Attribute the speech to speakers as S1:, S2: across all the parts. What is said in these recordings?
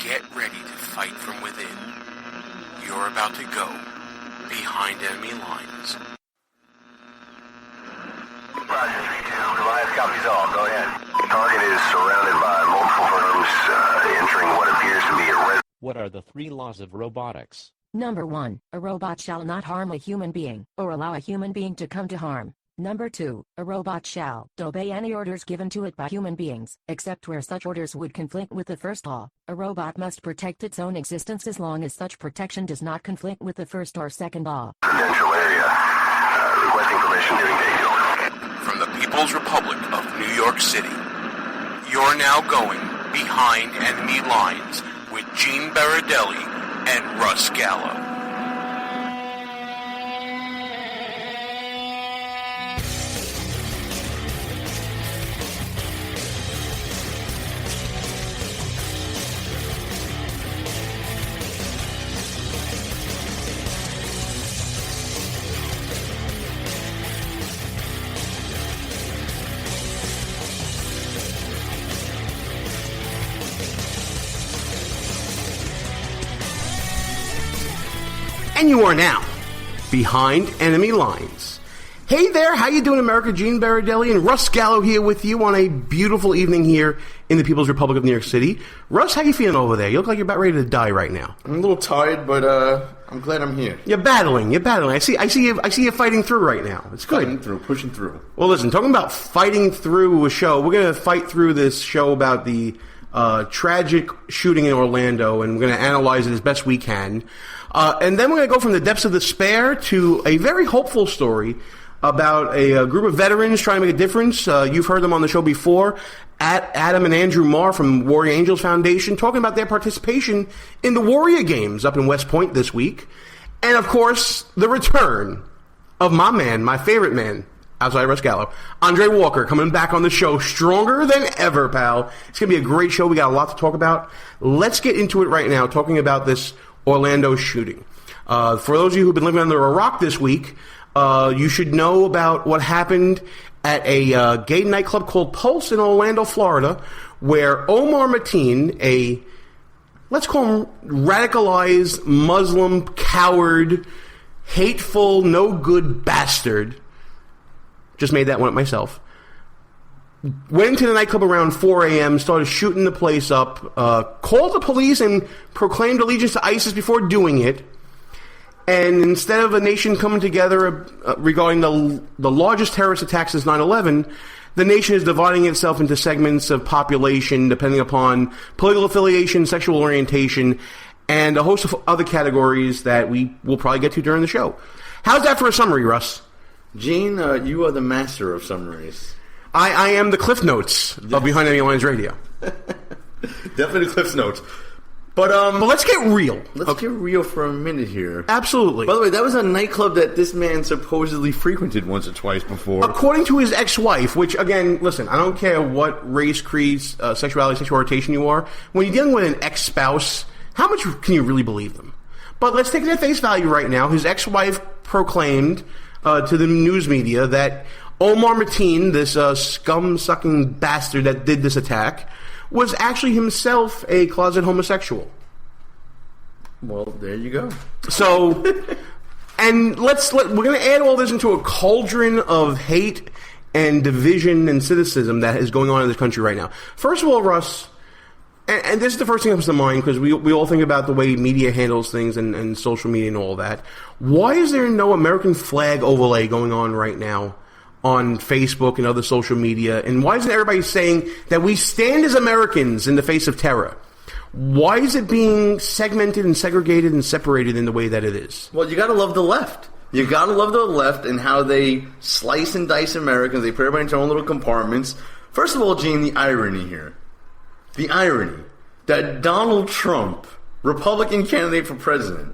S1: Get ready to fight from within. You're about to go behind enemy lines.
S2: Roger, 3-2. Goliath copies all. Go ahead. Target is surrounded by multiple firms entering what appears to be a res...
S3: What are the 3 laws of robotics?
S4: Number 1, a robot shall not harm a human being, or allow a human being to come to harm. Number 2, a robot shall obey any orders given to it by human beings, except where such orders would conflict with the first law. A robot must protect its own existence as long as such protection does not conflict with the first or second law.
S2: Residential area. Requesting permission to engage.
S1: From the People's Republic of New York City, you're now going behind enemy lines with Gene Baradelli and Russ Gallo.
S5: And you are now behind enemy lines. Hey there, how you doing, America? Gene Baradelli and Russ Gallo here with you on a beautiful evening here in the People's Republic of New York City. Russ, how you feeling over there? You look like you're about ready to die right now.
S6: I'm a little tired, but I'm glad I'm here.
S5: You're battling. I see you fighting through right now. It's good.
S6: Fighting through, pushing through.
S5: Well, listen, talking about fighting through a show, we're going to fight through this show about the tragic shooting in Orlando, and we're going to analyze it as best we can. And then we're going to go from the depths of despair to a very hopeful story about a group of veterans trying to make a difference. You've heard them on the show before, at Adam and Andrew Marr from Warrior Angels Foundation, talking about their participation in the Warrior Games up in West Point this week. And, of course, the return of my man, my favorite man, outside Russ Gallo, Andre Walker, coming back on the show stronger than ever, pal. It's going to be a great show. We got a lot to talk about. Let's get into it right now, talking about this Orlando shooting. For those of you who've been living under a rock this week, you should know about what happened at a gay nightclub called Pulse in Orlando, Florida, where Omar Mateen, a, let's call him radicalized Muslim coward, hateful, no good bastard, just made that one up myself, went into the nightclub around 4 a.m., started shooting the place up, called the police and proclaimed allegiance to ISIS before doing it. And instead of a nation coming together regarding the largest terrorist attack since 9/11, the nation is dividing itself into segments of population depending upon political affiliation, sexual orientation, and a host of other categories that we will probably get to during the show. How's that for a summary, Russ?
S6: Gene, you are the master of summaries.
S5: I am the Cliff Notes of Behind Enemy Lines Radio.
S6: Definitely Cliff Notes. But
S5: let's get real.
S6: Let's get real for a minute here.
S5: Absolutely.
S6: By the way, that was a nightclub that this man supposedly frequented once or twice before.
S5: According to his ex-wife, which, again, listen, I don't care what race, creed, sexuality, sexual orientation you are. When you're dealing with an ex-spouse, how much can you really believe them? But let's take it at face value right now. His ex-wife proclaimed to the news media that Omar Mateen, this scum-sucking bastard that did this attack, was actually himself a closet homosexual.
S6: Well, there you go.
S5: So, and we're going to add all this into a cauldron of hate and division and cynicism that is going on in this country right now. First of all, Russ, and this is the first thing that comes to mind because we all think about the way media handles things and social media and all that. Why is there no American flag overlay going on right now on Facebook and other social media? And why isn't everybody saying that we stand as Americans in the face of terror? Why is it being segmented and segregated and separated in the way that it is?
S6: Well, you gotta love the left. You gotta love the left and how they slice and dice Americans. They put everybody into their own little compartments. First of all, Gene, the irony here. The irony that Donald Trump, Republican candidate for president,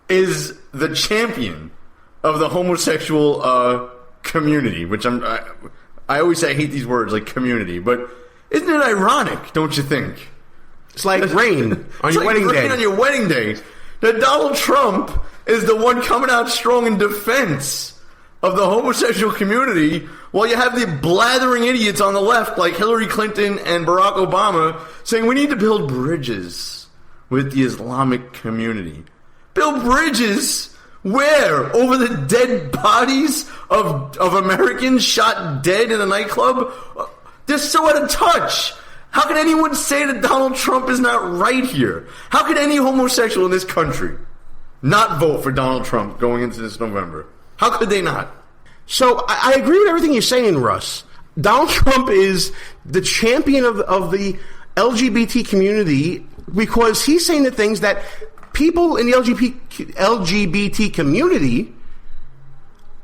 S6: is the champion of the homosexual community, which I always say I hate these words like community, but isn't it ironic, don't you think?
S5: It's like rain on your wedding day.
S6: On your wedding day, that Donald Trump is the one coming out strong in defense of the homosexual community, while you have the blathering idiots on the left like Hillary Clinton and Barack Obama saying we need to build bridges with the Islamic community. Build bridges where? Over the dead bodies of Americans shot dead in a nightclub? They're so out of touch. How can anyone say that Donald Trump is not right here? How could any homosexual in this country not vote for Donald Trump going into this November? How could they not?
S5: So I agree with everything you're saying, Russ. Donald Trump is the champion of the LGBT community because he's saying the things that people in the LGBT community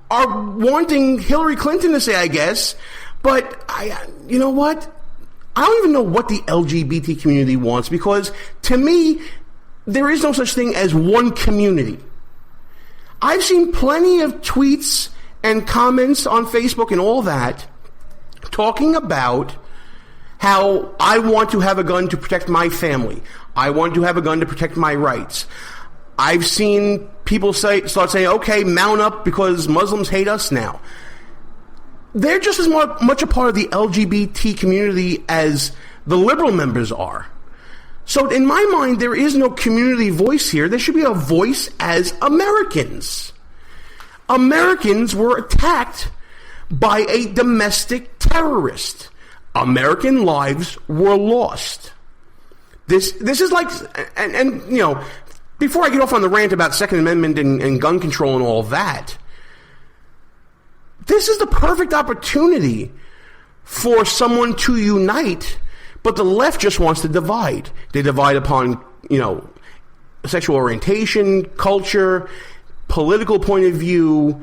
S5: are wanting Hillary Clinton to say, I guess. But you know what? I don't even know what the LGBT community wants because to me, there is no such thing as one community. I've seen plenty of tweets and comments on Facebook and all that talking about how I want to have a gun to protect my family. I want to have a gun to protect my rights. I've seen people start saying, okay, mount up because Muslims hate us now. They're just as much a part of the LGBT community as the liberal members are. So in my mind, there is no community voice here. There should be a voice as Americans. Americans were attacked by a domestic terrorist. American lives were lost. This is like, and you know, before I get off on the rant about Second Amendment and gun control and all that, this is the perfect opportunity for someone to unite, but the left just wants to divide. They divide upon, you know, sexual orientation, culture, political point of view,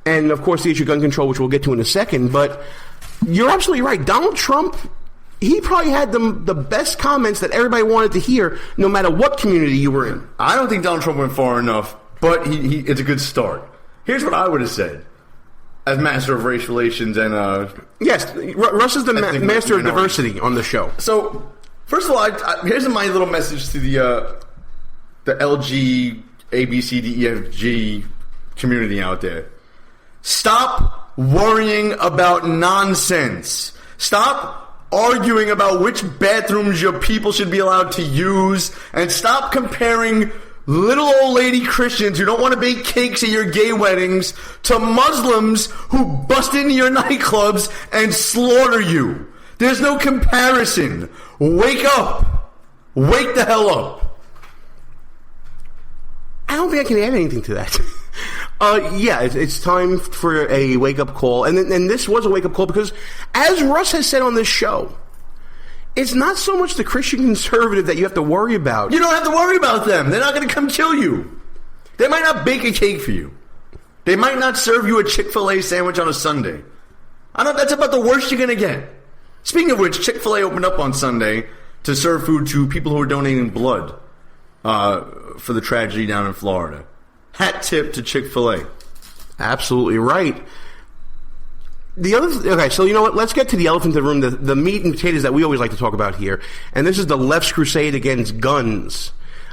S5: and of course the issue of gun control, which we'll get to in a second. But you're absolutely right. Donald Trump, he probably had the best comments that everybody wanted to hear, no matter what community you were in.
S6: I don't think Donald Trump went far enough, but it's a good start. Here's what I would have said. As master of race relations and
S5: yes, Russ is the master of diversity on the show.
S6: So, first of all, here's my little message to the LG ABCDEFG community out there. Stop worrying about nonsense. Stop arguing about which bathrooms your people should be allowed to use, and stop comparing little old lady Christians who don't want to bake cakes at your gay weddings to Muslims who bust into your nightclubs and slaughter you. There's no comparison. Wake up. Wake the hell up.
S5: I don't think I can add anything to that. Yeah, it's time for a wake-up call. And this was a wake-up call because, as Russ has said on this show, it's not so much the Christian conservative that you have to worry about.
S6: You don't have to worry about them. They're not going to come kill you. They might not bake a cake for you. They might not serve you a Chick-fil-A sandwich on a Sunday. That's about the worst you're going to get. Speaking of which, Chick-fil-A opened up on Sunday to serve food to people who are donating blood for the tragedy down in Florida. Hat tip to Chick-fil-A.
S5: Absolutely right. Okay, so you know what? Let's get to the elephant in the room, the meat and potatoes that we always like to talk about here. And this is the left's crusade against guns,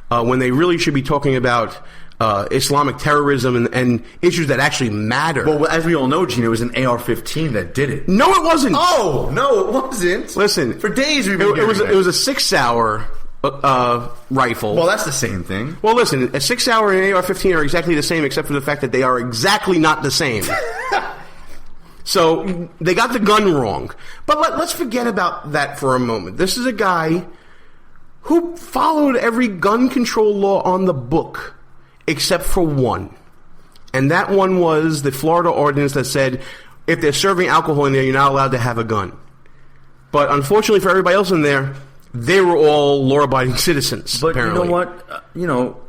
S5: when they really should be talking about Islamic terrorism and issues that actually matter.
S6: Well, as we all know, Gene, it was an AR-15 that did it.
S5: No, it wasn't.
S6: Oh, no, it wasn't.
S5: Listen,
S6: for days we've been
S5: it was a 6-hour rifle.
S6: Well, that's the same thing.
S5: Well, listen, a 6-hour and an AR-15 are exactly the same, except for the fact that they are exactly not the same. So they got the gun wrong. But let's forget about that for a moment. This is a guy who followed every gun control law on the book except for one. And that one was the Florida ordinance that said if they're serving alcohol in there, you're not allowed to have a gun. But unfortunately for everybody else in there, they were all law-abiding citizens,
S6: but
S5: apparently.
S6: You know what?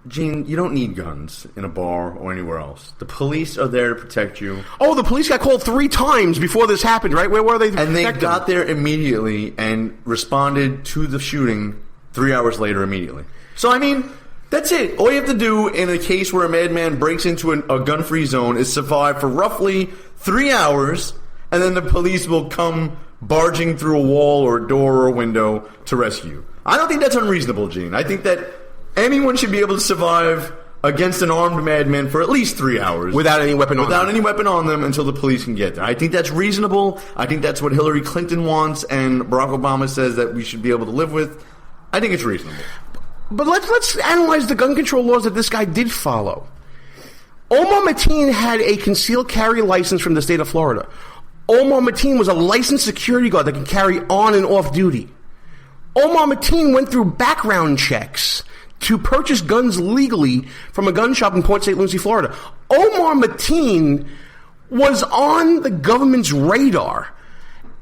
S6: Gene, you don't need guns in a bar or anywhere else. The police are there to protect you.
S5: Oh, the police got called 3 times before this happened, right? Where were they?
S6: And they got there immediately and responded to the shooting 3 hours later immediately. So, I mean, that's it. All you have to do in a case where a madman breaks into a gun-free zone is survive for roughly 3 hours, and then the police will come barging through a wall or a door or a window to rescue you. I don't think that's unreasonable, Gene. I think that anyone should be able to survive against an armed madman for at least 3 hours.
S5: Without any weapon on them.
S6: Without any weapon on them until the police can get there. I think that's reasonable. I think that's what Hillary Clinton wants and Barack Obama says that we should be able to live with. I think it's reasonable.
S5: But let's analyze the gun control laws that this guy did follow. Omar Mateen had a concealed carry license from the state of Florida. Omar Mateen was a licensed security guard that could carry on and off duty. Omar Mateen went through background checks to purchase guns legally from a gun shop in Port St. Lucie, Florida. Omar Mateen was on the government's radar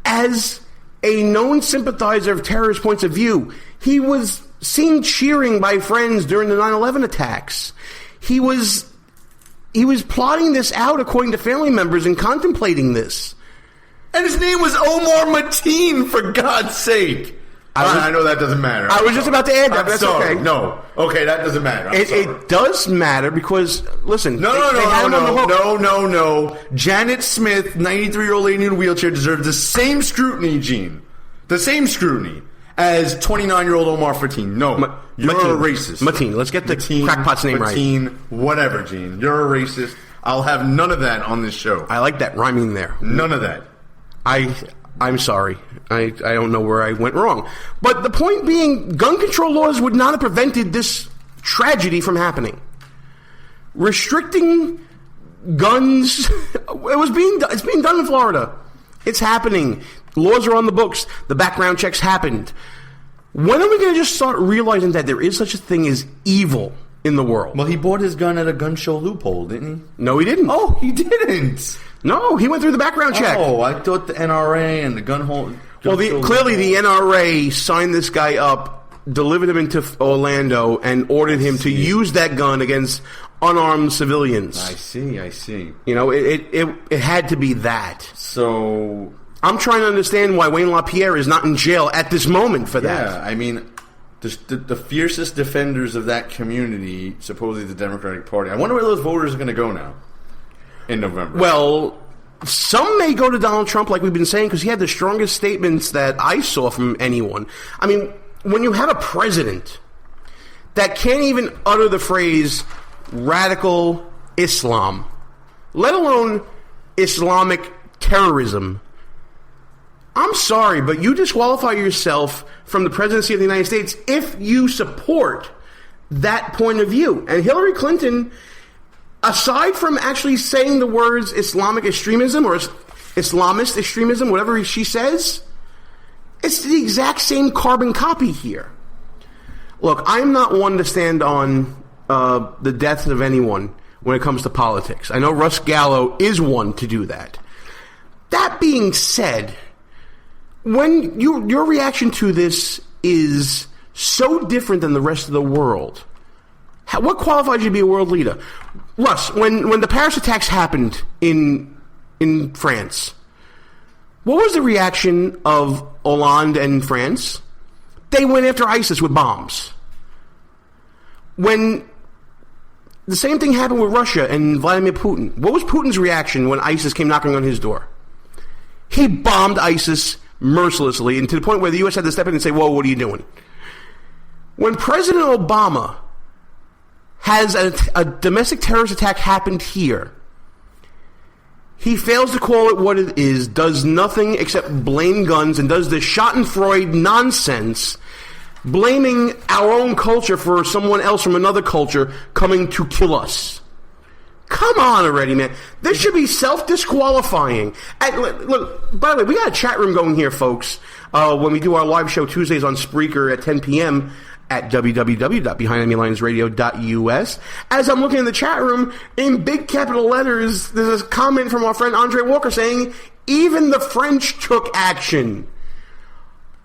S5: as a known sympathizer of terrorist points of view. He was seen cheering by friends during the 9/11 attacks. He was plotting this out according to family members and contemplating this.
S6: And his name was Omar Mateen, for God's sake. I know that doesn't matter.
S5: I was just about to add that, but that's
S6: sorry.
S5: okay.
S6: No. Okay, that doesn't matter.
S5: It does matter because, listen.
S6: No. Janet Smith, 93-year-old lady in a wheelchair, deserves the same scrutiny, Gene. The same scrutiny as 29-year-old Omar Mateen. No. You're a racist.
S5: Mateen. Let's get the crackpot's name right.
S6: Mateen, whatever, Gene. You're a racist. I'll have none of that on this show.
S5: I like that rhyming there.
S6: None of that.
S5: I'm sorry. I don't know where I went wrong. But the point being, gun control laws would not have prevented this tragedy from happening. Restricting guns, it's being done in Florida. It's happening. Laws are on the books. The background checks happened. When are we going to just start realizing that there is such a thing as evil in the world?
S6: Well, he bought his gun at a gun show loophole, didn't he?
S5: No, he didn't.
S6: Oh, he didn't.
S5: No, he went through the background check.
S6: Oh, I thought the NRA and the gun hole.
S5: Well, clearly the NRA signed this guy up, delivered him into Orlando, and ordered him to use that gun against unarmed civilians.
S6: I see.
S5: You know, it had to be that.
S6: So
S5: I'm trying to understand why Wayne LaPierre is not in jail at this moment for that.
S6: Yeah, I mean, the fiercest defenders of that community, supposedly the Democratic Party. I wonder where those voters are going to go now in November.
S5: Well, some may go to Donald Trump, like we've been saying, because he had the strongest statements that I saw from anyone. I mean, when you have a president that can't even utter the phrase radical Islam, let alone Islamic terrorism, I'm sorry, but you disqualify yourself from the presidency of the United States if you support that point of view. And Hillary Clinton, aside from actually saying the words Islamic extremism or Islamist extremism, whatever she says, it's the exact same carbon copy here. Look, I'm not one to stand on the death of anyone when it comes to politics. I know Russ Gallo is one to do that. That being said, when your reaction to this is so different than the rest of the world, what qualifies you to be a world leader? Russ, when the Paris attacks happened in France, what was the reaction of Hollande and France? They went after ISIS with bombs. When the same thing happened with Russia and Vladimir Putin, what was Putin's reaction when ISIS came knocking on his door? He bombed ISIS mercilessly, and to the point where the U.S. had to step in and say, whoa, what are you doing? When President Obama has a domestic terrorist attack happened here, he fails to call it what it is, does nothing except blame guns, and does this Schadenfreude nonsense, blaming our own culture for someone else from another culture coming to kill us. Come on already, man. This should be self-disqualifying. Look, by the way, we got a chat room going here, folks, when we do our live show Tuesdays on Spreaker at 10 p.m., at www.BehindEnemyLinesRadio.us. As I'm looking in the chat room, in big capital letters, there's a comment from our friend Andre Walker saying, even the French took action.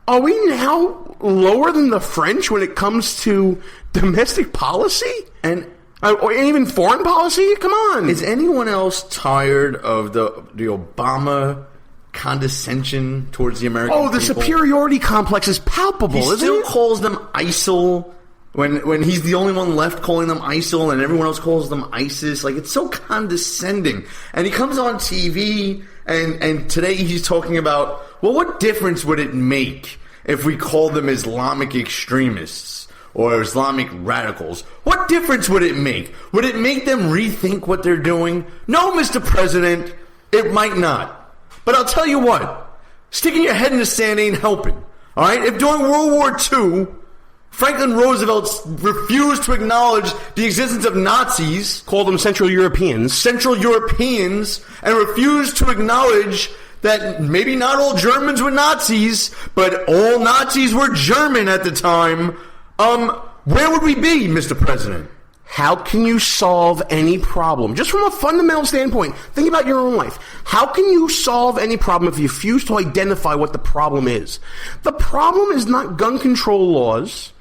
S5: Are we now lower than the French when it comes to domestic policy? Or even foreign policy? Come on.
S6: Is anyone else tired of the Obama condescension towards the American people?
S5: Oh, the superiority complex is palpable, isn't it?
S6: He still calls them ISIL when he's the only one left calling them ISIL and everyone else calls them ISIS. Like, it's so condescending. And he comes on TV and today he's talking about, well, what difference would it make if we called them Islamic extremists? or Islamic radicals, what difference would it make? Would it make them rethink what they're doing? No, Mr. President, it might not. But I'll tell you what, sticking your head in the sand ain't helping. All right? If during World War II, Franklin Roosevelt refused to acknowledge the existence of Nazis,
S5: Called them Central Europeans.
S6: and refused to acknowledge that maybe not all Germans were Nazis, but all Nazis were German at the time, where would we be, Mr. President?
S5: How can you solve any problem? Just from a fundamental standpoint, think about your own life. How can you solve any problem if you refuse to identify what the problem is? The problem is not gun control laws.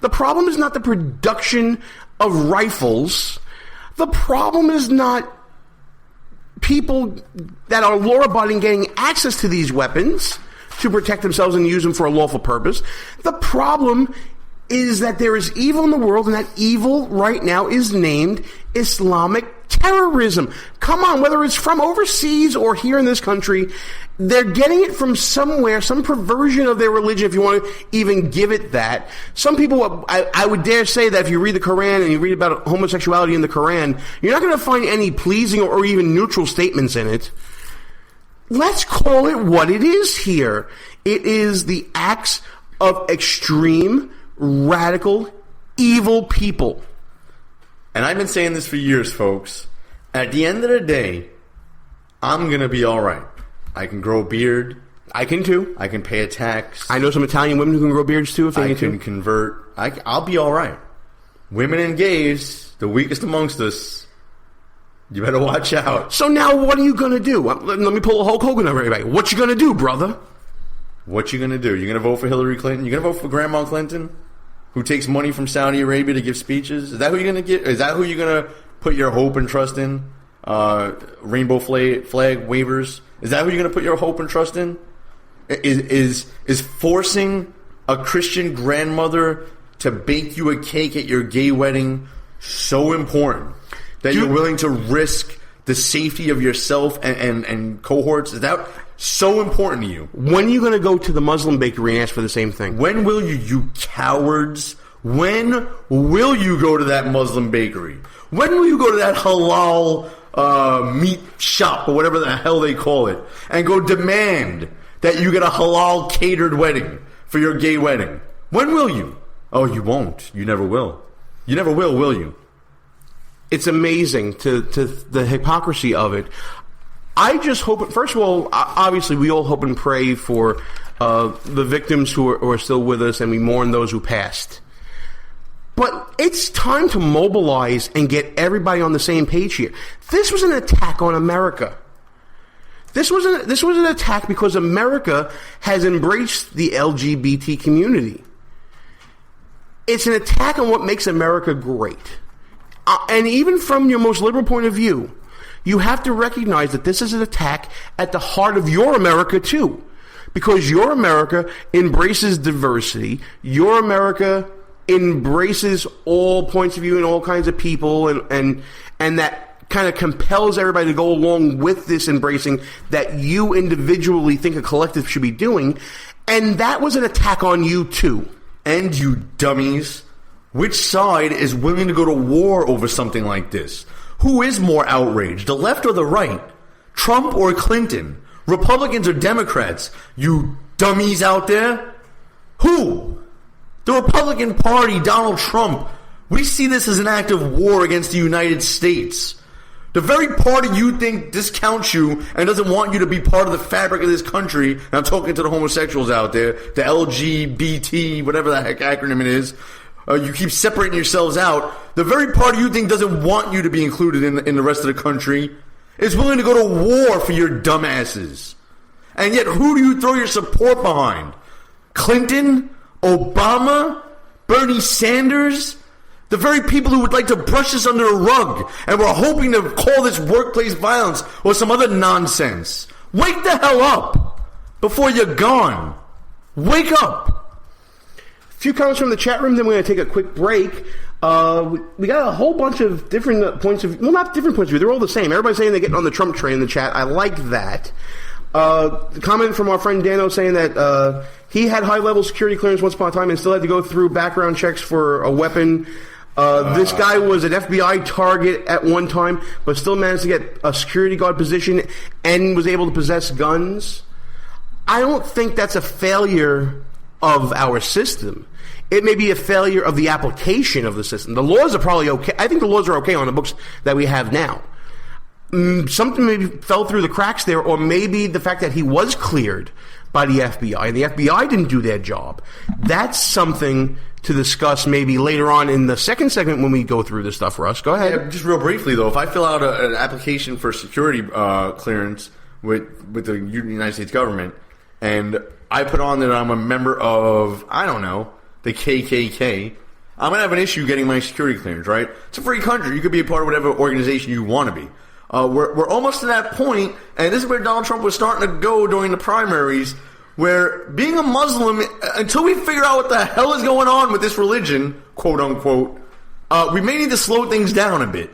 S5: The problem is not the production of rifles. The problem is not people that are law-abiding getting access to these weapons to protect themselves and use them for a lawful purpose. The problem is that there is evil in the world, and that evil right now is named Islamic terrorism. Come on, whether it's from overseas or here in this country, they're getting it from somewhere, some perversion of their religion, if you want to even give it that. Some people, I would dare say that if you read the Quran and you read about homosexuality in the Quran, you're not going to find any pleasing or even neutral statements in it. Let's call it what it is here. It is the acts of extreme, radical, evil people.
S6: And I've been saying this for years, folks. At the end of the day, I'm going to be all right. I can grow a beard.
S5: I can too.
S6: I can pay a tax.
S5: I know some Italian women who can grow beards too if they
S6: I
S5: need
S6: can
S5: to.
S6: convert. I'll be all right. Women and gays, the weakest amongst us, you better watch out.
S5: So now what are you going to do? Let me pull a Hulk Hogan over everybody. What you going to do, brother?
S6: What you going to do? You going to vote for Hillary Clinton? You going to vote for Grandma Clinton, who takes money from Saudi Arabia to give speeches? Is that who you're going to get? Is that who you're going to put your hope and trust in? Rainbow flag waivers? Is that who you're going to put your hope and trust in? Is forcing a Christian grandmother to bake you a cake at your gay wedding so important that you're willing to risk the safety of yourself and cohorts? Is that so important to you?
S5: When are you going to go to the Muslim bakery and ask for the same thing?
S6: When will you cowards? When will you go to that Muslim bakery? When will you go to that halal meat shop or whatever the hell they call it and go demand that you get a halal catered wedding for your gay wedding? When will you? Oh, you won't. You never will. You never will you?
S5: It's amazing to the hypocrisy of it. I just hope, first of all, obviously we all hope and pray for the victims who are still with us, and we mourn those who passed. But it's time to mobilize and get everybody on the same page here. This was an attack on America. This was an attack because America has embraced the LGBT community. It's an attack on what makes America great. And even from your most liberal point of view, you have to recognize that this is an attack at the heart of your America too. Because your America embraces diversity. Your America embraces all points of view and all kinds of people, and that kind of compels everybody to go along with this embracing that you individually think a collective should be doing. And that was an attack on you too.
S6: And you dummies, which side is willing to go to war over something like this? Who is more outraged, the left or the right? Trump or Clinton? Republicans or Democrats? You dummies out there? Who? The Republican Party, Donald Trump. We see this as an act of war against the United States. The very party you think discounts you and doesn't want you to be part of the fabric of this country, and I'm talking to the homosexuals out there, the LGBT, whatever the heck acronym it is, you keep separating yourselves out. The very party you think doesn't want you to be included in the rest of the country is willing to go to war for your dumbasses. And yet, who do you throw your support behind? Clinton? Obama? Bernie Sanders? The very people who would like to brush this under the rug and were hoping to call this workplace violence or some other nonsense. Wake the hell up before you're gone. Wake up.
S5: A few comments from the chat room, then we're going to take a quick break. We got a whole bunch of different points of view. Well, not different points of view. They're all the same. Everybody's saying they're getting on the Trump train in the chat. I like that. Comment from our friend Dano saying that he had high-level security clearance once upon a time and still had to go through background checks for a weapon. This guy was an FBI target at one time, but still managed to get a security guard position and was able to possess guns. I don't think that's a failure of our system. It may be a failure of the application of the system. The laws are probably okay. I think the laws are okay on the books that we have now. Something maybe fell through the cracks there, or maybe the fact that he was cleared by the FBI and the FBI didn't do their job. That's something to discuss maybe later on in the second segment when we go through this stuff. Russ, go ahead.
S6: Yeah, just real briefly, though, if I fill out an application for security clearance with the United States government, and I put on that I'm a member of, I don't know, the KKK, I'm going to have an issue getting my security clearance, right? It's a free country. You could be a part of whatever organization you want to be. We're almost to that point, and this is where Donald Trump was starting to go during the primaries, where being a Muslim, until we figure out what the hell is going on with this religion, quote unquote, we may need to slow things down a bit.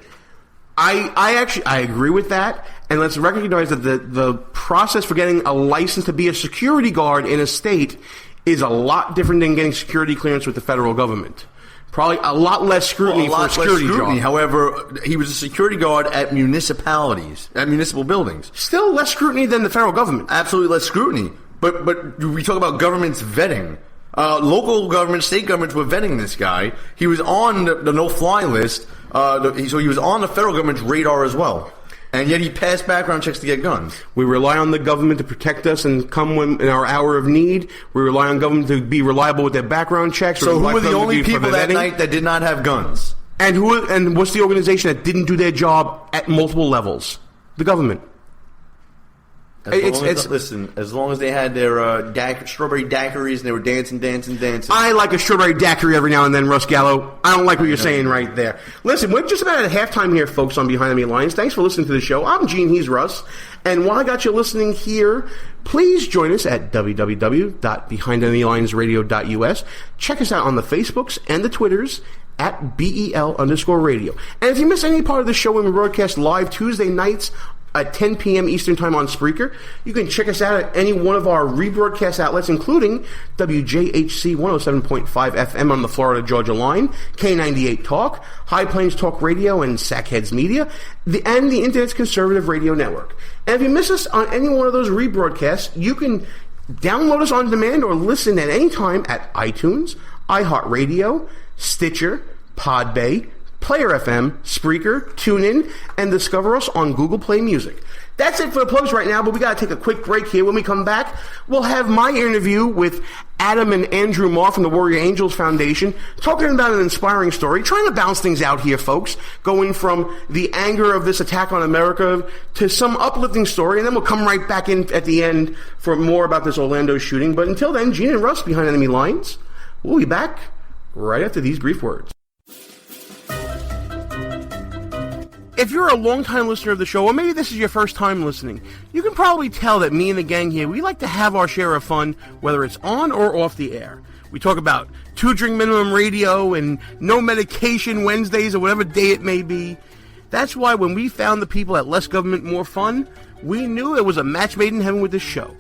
S5: I agree with that, and let's recognize that the process for getting a license to be a security guard in a state is a lot different than getting security clearance with the federal government. Probably a lot less scrutiny for a security job.
S6: However, he was a security guard at municipalities, at municipal buildings.
S5: Still less scrutiny than the federal government.
S6: Absolutely less scrutiny. But we talk about governments vetting. Local governments, state governments were vetting this guy. He was on the no-fly list, so he was on the federal government's radar as well. And yet he passed background checks to get guns.
S5: We rely on the government to protect us and come in our hour of need. We rely on government to be reliable with their background checks.
S6: So who were the only people that night that did not have guns?
S5: And what's the organization that didn't do their job at multiple levels? The government.
S6: Listen, as long as they had their strawberry daiquiris and they were dancing.
S5: I like a strawberry daiquiri every now and then, Russ Gallo. I don't like what you're saying right there. Listen, we're just about at halftime here, folks, on Behind Enemy Lines. Thanks for listening to the show. I'm Gene, he's Russ. And while I got you listening here, please join us at www.BehindEnemyLinesRadio.us. Check us out on the Facebooks and the Twitters at BEL_radio. And if you miss any part of the show when we broadcast live Tuesday nights at 10 p.m. Eastern Time on Spreaker, you can check us out at any one of our rebroadcast outlets, including WJHC 107.5 FM on the Florida-Georgia line, K98 Talk, High Plains Talk Radio, and Sackheads Media, and the Internet's Conservative Radio Network. And if you miss us on any one of those rebroadcasts, you can download us on demand or listen at any time at iTunes, iHeartRadio, Stitcher, Podbay, Player FM, Spreaker, TuneIn, and discover us on Google Play Music. That's it for the plugs right now, but we got to take a quick break here. When we come back, we'll have my interview with Adam and Andrew Marr from the Warrior Angels Foundation, talking about an inspiring story, trying to balance things out here, folks, going from the anger of this attack on America to some uplifting story, and then we'll come right back in at the end for more about this Orlando shooting. But until then, Gene and Russ Behind Enemy Lines. We'll be back right after these brief words. If you're a long-time listener of the show, or maybe this is your first time listening, you can probably tell that me and the gang here, we like to have our share of fun, whether it's on or off the air. We talk about 2-drink minimum radio and no medication Wednesdays or whatever day it may be. That's why when we found the people at Less Government, More Fun, we knew it was a match made in heaven with this show.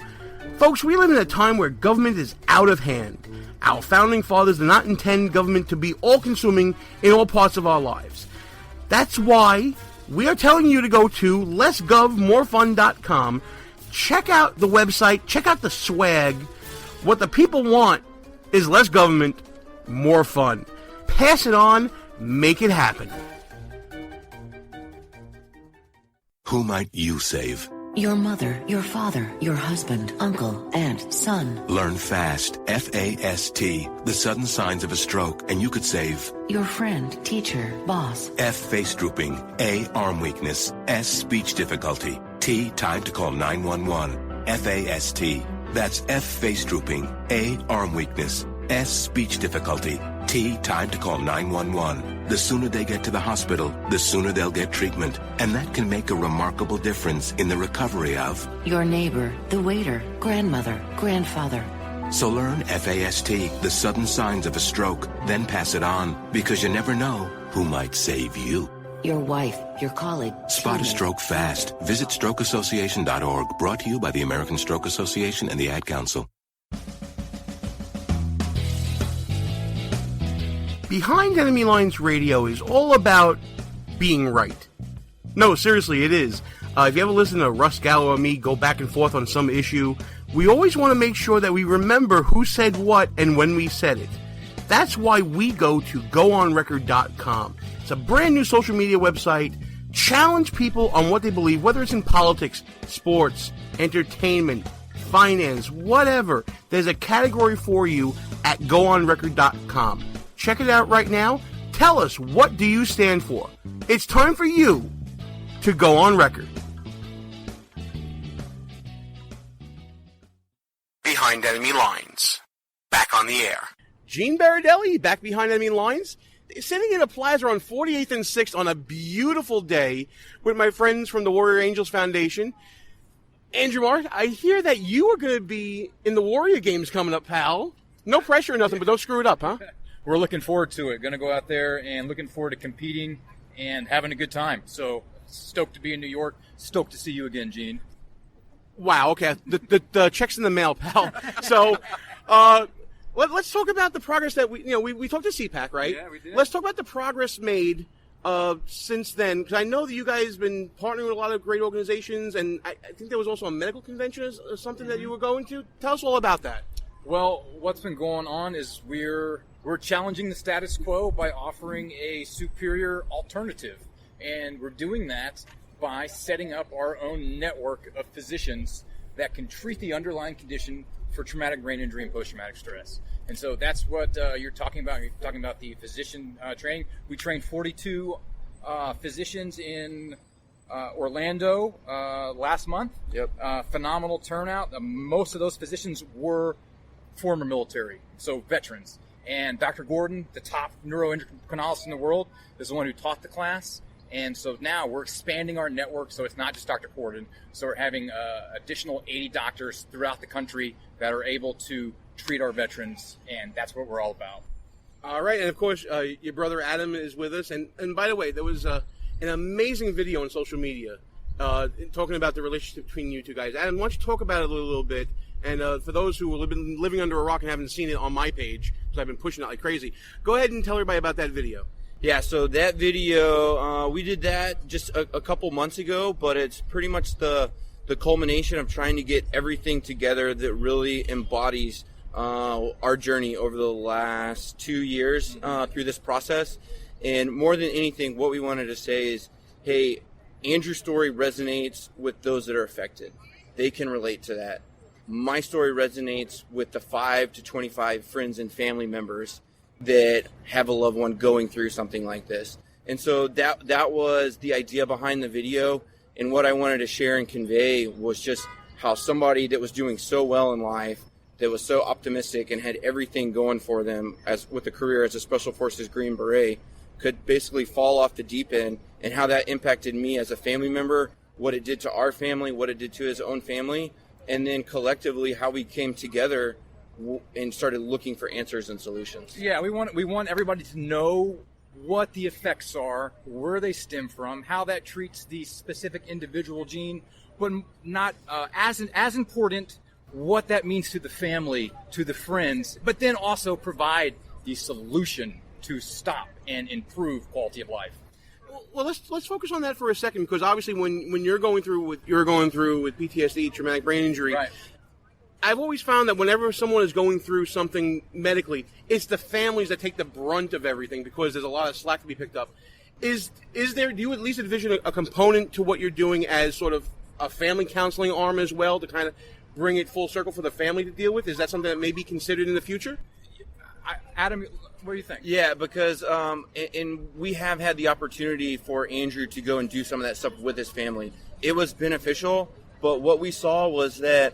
S5: Folks, we live in a time where government is out of hand. Our founding fathers did not intend government to be all-consuming in all parts of our lives. That's why we are telling you to go to lessgovmorefun.com, check out the website, check out the swag. What the people want is less government, more fun. Pass it on, make it happen.
S7: Who might you save?
S8: Your mother, your father, your husband, uncle, aunt, son.
S7: Learn FAST, F-A-S-T, the sudden signs of a stroke, and you could save.
S8: Your friend, teacher, boss.
S7: F, face drooping. A, arm weakness. S, speech difficulty. T, time to call 911. F-A-S-T. That's F, face drooping. A, arm weakness. S, speech difficulty. T, time to call 911. The sooner they get to the hospital, the sooner they'll get treatment. And that can make a remarkable difference in the recovery of
S8: your neighbor, the waiter, grandmother, grandfather.
S7: So learn FAST, the sudden signs of a stroke, then pass it on, because you never know who might save you.
S8: your wife, your colleague.
S7: Spot a stroke fast. Visit strokeassociation.org. Brought to you by the American Stroke Association and the Ad Council.
S5: Behind Enemy Lines Radio is all about being right. No, seriously, it is. If you ever listen to Russ Gallo or me go back and forth on some issue, we always want to make sure that we remember who said what and when we said it. That's why we go to GoOnRecord.com. It's a brand new social media website. Challenge people on what they believe, whether it's in politics, sports, entertainment, finance, whatever. There's a category for you at GoOnRecord.com. Check it out right now. Tell us, what do you stand for? It's time for you to go on record.
S1: Behind Enemy Lines. Back on the air.
S5: Gene Baradelli, back behind Enemy Lines, sitting in a plaza on 48th and 6th on a beautiful day with my friends from the Warrior Angels Foundation. Andrew Mart, I hear that you are going to be in the Warrior games coming up, pal. No pressure or nothing, but don't screw it up, huh?
S9: We're looking forward to it. Going to go out there and looking forward to competing and having a good time. So stoked to be in New York. Stoked to see you again, Gene.
S5: Wow, okay. The check's in the mail, pal. So, let's talk about the progress that we talked to CPAC, right?
S9: Yeah, we did.
S5: Let's talk about the progress made since then, because I know that you guys have been partnering with a lot of great organizations, and I think there was also a medical convention or something that you were going to. Tell us all about that.
S9: Well, what's been going on is we're challenging the status quo by offering a superior alternative, and we're doing that by setting up our own network of physicians that can treat the underlying condition for traumatic brain injury and post-traumatic stress. And so that's what you're talking about. You're talking about the physician training. We trained 42 physicians in Orlando last month.
S6: Yep.
S9: Phenomenal turnout. Most of those physicians were former military, so veterans. And Dr. Gordon, the top neuroendocrinologist in the world, is the one who taught the class. And so now we're expanding our network, so it's not just Dr. Gordon. So we're having additional 80 doctors throughout the country that are able to treat our veterans, and that's what we're all about.
S5: All right, and of course, your brother Adam is with us. And by the way, there was an amazing video on social media talking about the relationship between you two guys. Adam, why don't you talk about it a little bit? And for those who have been living under a rock and haven't seen it on my page, because I've been pushing it like crazy, go ahead and tell everybody about that video.
S10: Yeah, so that video, we did that just a couple months ago, but it's pretty much the culmination of trying to get everything together that really embodies our journey over the last 2 years through this process. And more than anything, what we wanted to say is, hey, Andrew's story resonates with those that are affected. They can relate to that. My story resonates with the 5 to 25 friends and family members that have a loved one going through something like this. And so that was the idea behind the video. And what I wanted to share and convey was just how somebody that was doing so well in life, that was so optimistic and had everything going for them as with a career as a Special Forces Green Beret, could basically fall off the deep end, and how that impacted me as a family member, what it did to our family, what it did to his own family, and then collectively how we came together and started looking for answers and solutions.
S9: Yeah, we want everybody to know what the effects are, where they stem from, how that treats the specific individual gene, but not as important, what that means to the family, to the friends, but then also provide the solution to stop and improve quality of life.
S5: Well, let's focus on that for a second, because obviously when you're going through with PTSD, traumatic brain injury,
S9: right.
S5: I've always found that whenever someone is going through something medically, it's the families that take the brunt of everything, because there's a lot of slack to be picked up. Is there? Do you at least envision a component to what you're doing as sort of a family counseling arm as well, to kind of bring it full circle for the family to deal with? Is that something that may be considered in the future?
S9: Adam, what do you think?
S10: Yeah, because and we have had the opportunity for Andrew to go and do some of that stuff with his family. It was beneficial, but what we saw was that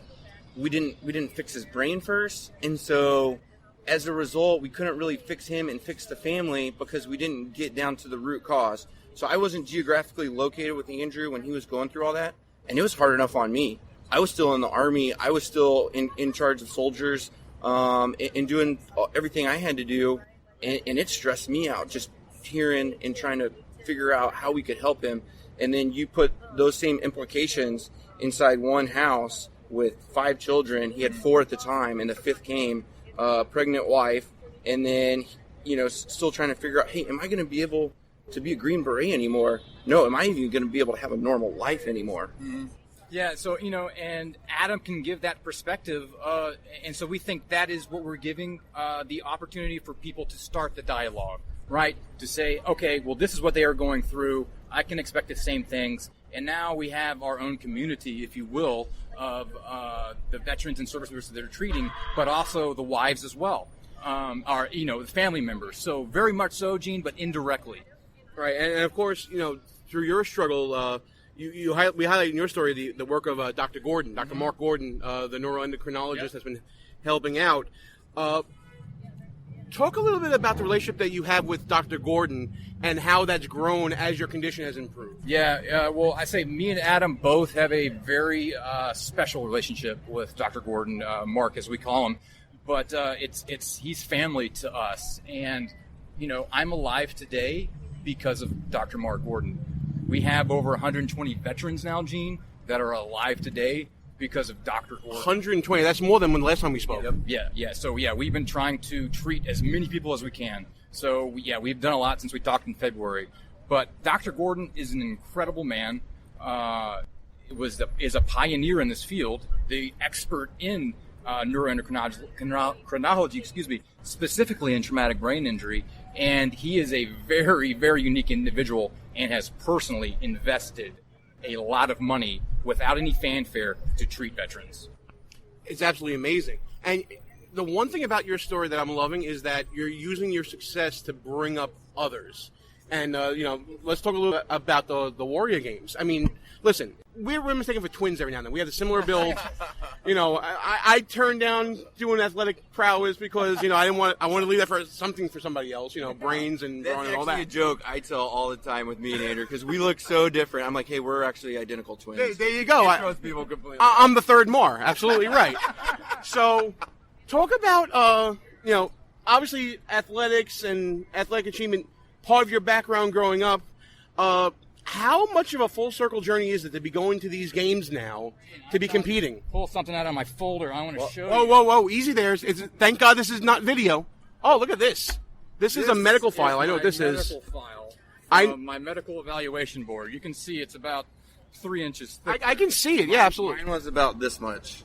S10: we didn't fix his brain first, and so as a result, we couldn't really fix him and fix the family because we didn't get down to the root cause. So I wasn't geographically located with Andrew when he was going through all that, and it was hard enough on me. I was still in the Army. I was still in charge of soldiers and doing everything I had to do, and it stressed me out just hearing and trying to figure out how we could help him. And then you put those same implications inside one house with 5 children. He had 4 at the time, and the 5th came, pregnant wife, and then, still trying to figure out, hey, am I going to be able to be a Green Beret anymore? No, am I even going to be able to have a normal life anymore?
S9: Mm-hmm. Yeah, so, and Adam can give that perspective, and so we think that is what we're giving, the opportunity for people to start the dialogue, right? To say, okay, well, this is what they are going through. I can expect the same things. And now we have our own community, if you will, of the veterans and service members that are treating, but also the wives as well, the family members. So very much so, Gene, but indirectly.
S5: Right, and of course, through your struggle, we highlight in your story the work of Dr. Gordon, Dr. Mark Gordon, the neuroendocrinologist that's been helping out. Talk a little bit about the relationship that you have with Dr. Gordon and how that's grown as your condition has improved.
S9: Yeah, well, I say me and Adam both have a very special relationship with Dr. Gordon, Mark as we call him, but he's family to us, and I'm alive today because of Dr. Mark Gordon. We have over 120 veterans now, Gene, that are alive today because of Dr. Gordon.
S5: 120, that's more than when the last time we spoke.
S9: Yeah. So, we've been trying to treat as many people as we can. So, we've done a lot since we talked in February. But Dr. Gordon is an incredible man. Is a pioneer in this field, the expert in neuroendocrinology, specifically in traumatic brain injury. And he is a very, very unique individual and has personally invested a lot of money without any fanfare to treat veterans.
S5: It's absolutely amazing. And the one thing about your story that I'm loving is that you're using your success to bring up others. And, let's talk a little bit about the Warrior Games. I mean, listen, we're mistaken for twins every now and then. We have a similar build. I turned down doing athletic prowess because, I want to leave that for somebody else, brains and brawn and all that.
S10: That's actually a joke I tell all the time with me and Andrew because we look so different. I'm like, hey, we're actually identical twins.
S5: There you go.
S10: I trust people completely.
S5: I'm the third Mar. Absolutely right. So, talk about, obviously athletics and athletic achievement, part of your background growing up. How much of a full circle journey is it to be going to these games now, to be competing?
S9: Pull something out of my folder. I want to show you.
S5: Whoa, easy there. Thank God this is not video. Oh, look at this. This is a medical file. I know what this is.
S9: Medical file. My medical evaluation board. You can see it's about 3 inches thick.
S5: I can see it. Yeah, absolutely.
S10: Mine was about this much.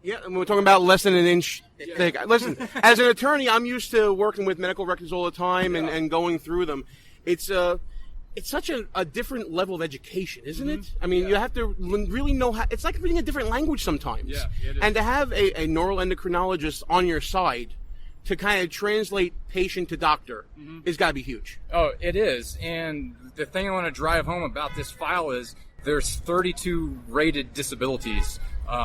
S5: Yeah, and we're talking about less than an inch thick. Listen, as an attorney, I'm used to working with medical records all the time and going through them. It's such a different level of education, isn't it? I mean, you have to really know how. It's like reading a different language sometimes.
S9: Yeah, it is.
S5: And to have a neuroendocrinologist on your side to kind of translate patient to doctor is got to be huge.
S9: Oh, it is. And the thing I want to drive home about this file is there's 32 rated disabilities,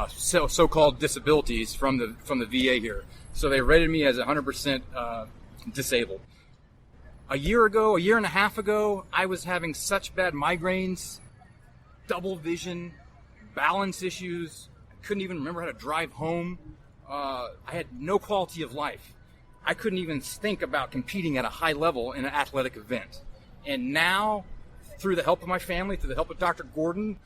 S9: so-called disabilities from the VA here. So they rated me as 100% disabled. A year and a half ago, I was having such bad migraines, double vision, balance issues. I couldn't even remember how to drive home. I had no quality of life. I couldn't even think about competing at a high level in an athletic event. And now, through the help of my family, through the help of Dr. Gordon,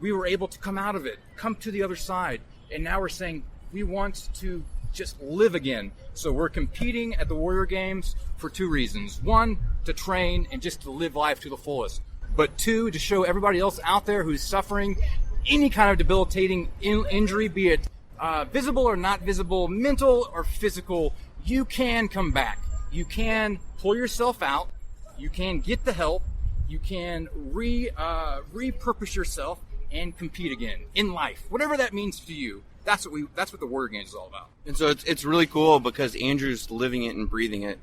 S9: we were able to come out of it, come to the other side. And now we're saying we want to just live again. So we're competing at the Warrior Games for 2 reasons. 1, to train and just to live life to the fullest. But 2, to show everybody else out there who's suffering any kind of debilitating injury, be it visible or not visible, mental or physical, you can come back. You can pull yourself out. You can get the help. You can repurpose yourself and compete again in life, whatever that means to you. That's what the Warrior Games is all about.
S10: And so it's really cool because Andrew's living it and breathing it.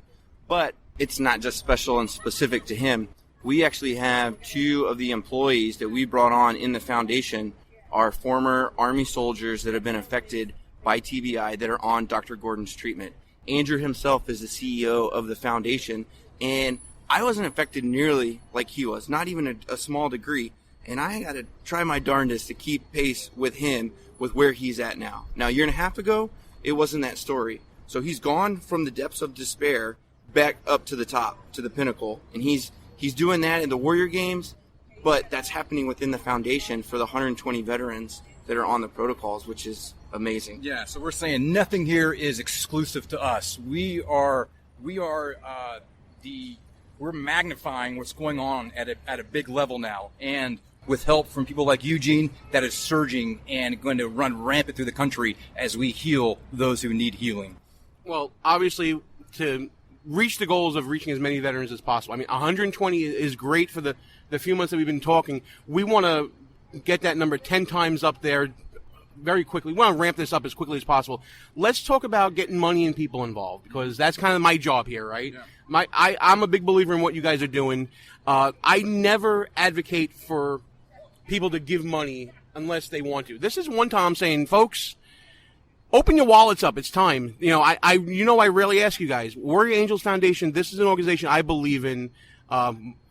S10: But it's not just special and specific to him. We actually have 2 of the employees that we brought on in the foundation are former Army soldiers that have been affected by TBI that are on Dr. Gordon's treatment. Andrew himself is the CEO of the foundation, and I wasn't affected nearly like he was, not even a small degree. And I got to try my darndest to keep pace with him with where he's at now. Now, a year and a half ago, it wasn't that story. So he's gone from the depths of despair back up to the top, to the pinnacle, and he's he's doing that in the Warrior Games, but that's happening within the foundation for the 120 veterans that are on the protocols, which is amazing.
S9: Yeah, so we're saying nothing here is exclusive to us. We're magnifying what's going on at a big level now, and with help from people like Eugene, that is surging and going to run rampant through the country as we heal those who need healing.
S5: Well, obviously, to reach the goals of reaching as many veterans as possible. I mean, 120 is great for the few months that we've been talking. We want to get that number 10 times up there very quickly. We want to ramp this up as quickly as possible. Let's talk about getting money and people involved, because that's kind of my job here, right? Yeah. I'm a big believer in what you guys are doing. I never advocate for people to give money unless they want to. This is one time I'm saying, folks, open your wallets up. It's time. I rarely ask you guys. Warrior Angels Foundation, this is an organization I believe in.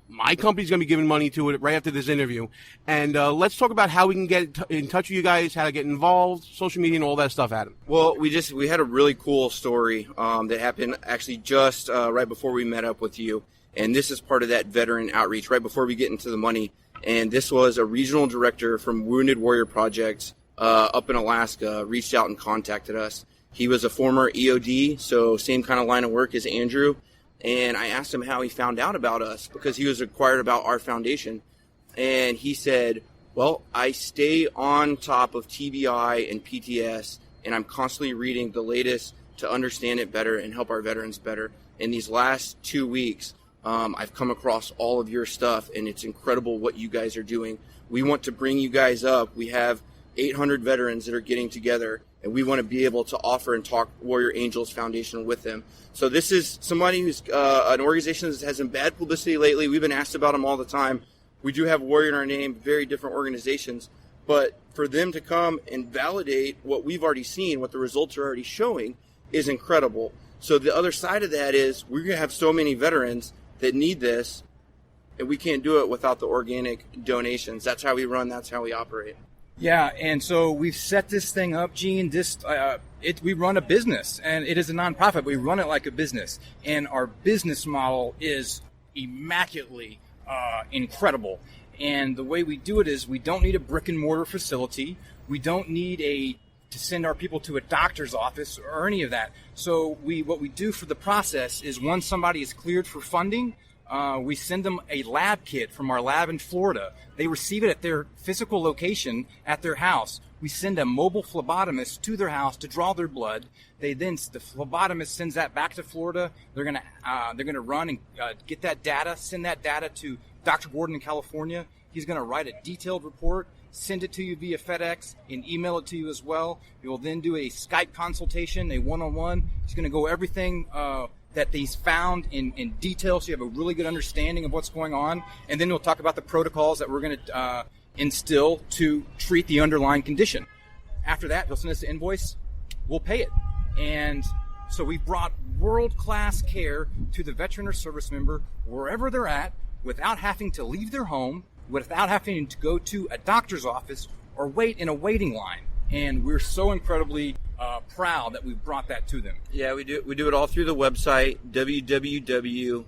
S5: My company's going to be giving money to it right after this interview. And let's talk about how we can get in touch with you guys, how to get involved, social media, and all that stuff, Adam.
S10: Well, we had a really cool story that happened actually just right before we met up with you. And this is part of that veteran outreach right before we get into the money. And this was a regional director from Wounded Warrior Project up in Alaska reached out and contacted us. He was a former EOD, so same kind of line of work as Andrew. And I asked him how he found out about us, because he was inquired about our foundation. And he said, well, I stay on top of TBI and PTS, and I'm constantly reading the latest to understand it better and help our veterans better. In these last 2 weeks, I've come across all of your stuff, and it's incredible what you guys are doing. We want to bring you guys up. We have 800 veterans that are getting together, and we want to be able to offer and talk Warrior Angels Foundation with them. So this is somebody who's an organization that has some bad publicity lately. We've been asked about them all the time. We do have Warrior in our name, very different organizations. But for them to come and validate what we've already seen, what the results are already showing, is incredible. So the other side of that is we're going to have so many veterans that need this, and we can't do it without the organic donations. That's how we run. That's how we operate.
S9: Yeah, and so we've set this thing up, Gene. We run a business, and it is a nonprofit. We run it like a business, and our business model is immaculately incredible. And the way we do it is we don't need a brick and mortar facility. We don't need to send our people to a doctor's office or any of that. So what we do for the process is once somebody is cleared for funding, we send them a lab kit from our lab in Florida. They receive it at their physical location at their house. We send a mobile phlebotomist to their house to draw their blood. The phlebotomist sends that back to Florida. They're gonna run and get that data, send that data to Dr. Gordon in California. He's gonna write a detailed report, send it to you via FedEx, and email it to you as well. We will then do a Skype consultation, a one-on-one. He's gonna go everything that he's found in detail, so you have a really good understanding of what's going on. And then we'll talk about the protocols that we're going to instill to treat the underlying condition. After that, they'll send us the invoice. We'll pay it. And so we've brought world-class care to the veteran or service member wherever they're at without having to leave their home, without having to go to a doctor's office or wait in a waiting line. And we're so incredibly proud that we've brought that to them.
S10: Yeah, we do it all through the website, www.waftbi.org.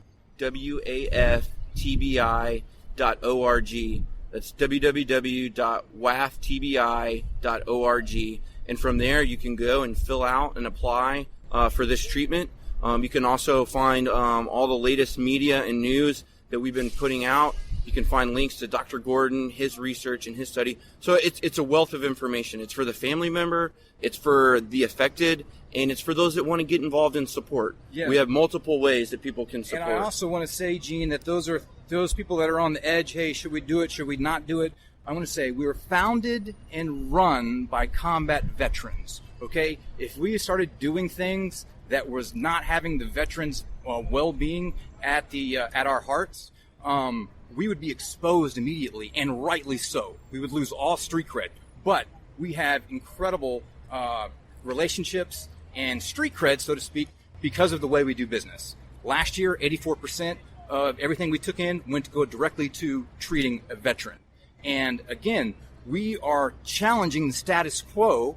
S10: That's www.waftbi.org. And from there, you can go and fill out and apply for this treatment. You can also find all the latest media and news that we've been putting out. You can find links to Dr. Gordon, his research, and his study. So it's a wealth of information. It's for the family member, it's for the affected, and it's for those that want to get involved in support. Yeah. We have multiple ways that people can support.
S9: And I also want to say, Gene, that those people that are on the edge, hey, should we do it, should we not do it? I want to say we were founded and run by combat veterans, okay? If we started doing things that was not having the veterans' well-being at our hearts, we would be exposed immediately, and rightly so. We would lose all street cred. But we have incredible relationships and street cred, so to speak, because of the way we do business. Last year, 84% of everything we took in went to go directly to treating a veteran. And again, we are challenging the status quo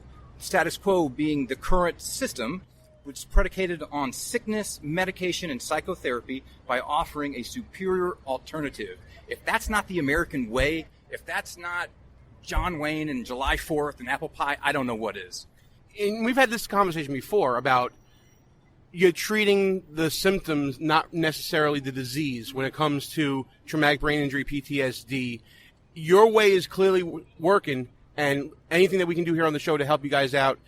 S9: being the current system. which is predicated on sickness, medication, and psychotherapy by offering a superior alternative. If that's not the American way, if that's not John Wayne and July 4th and apple pie, I don't know what is.
S5: And we've had this conversation before about you're treating the symptoms, not necessarily the disease, when it comes to traumatic brain injury, PTSD. Your way is clearly working, and anything that we can do here on the show to help you guys out,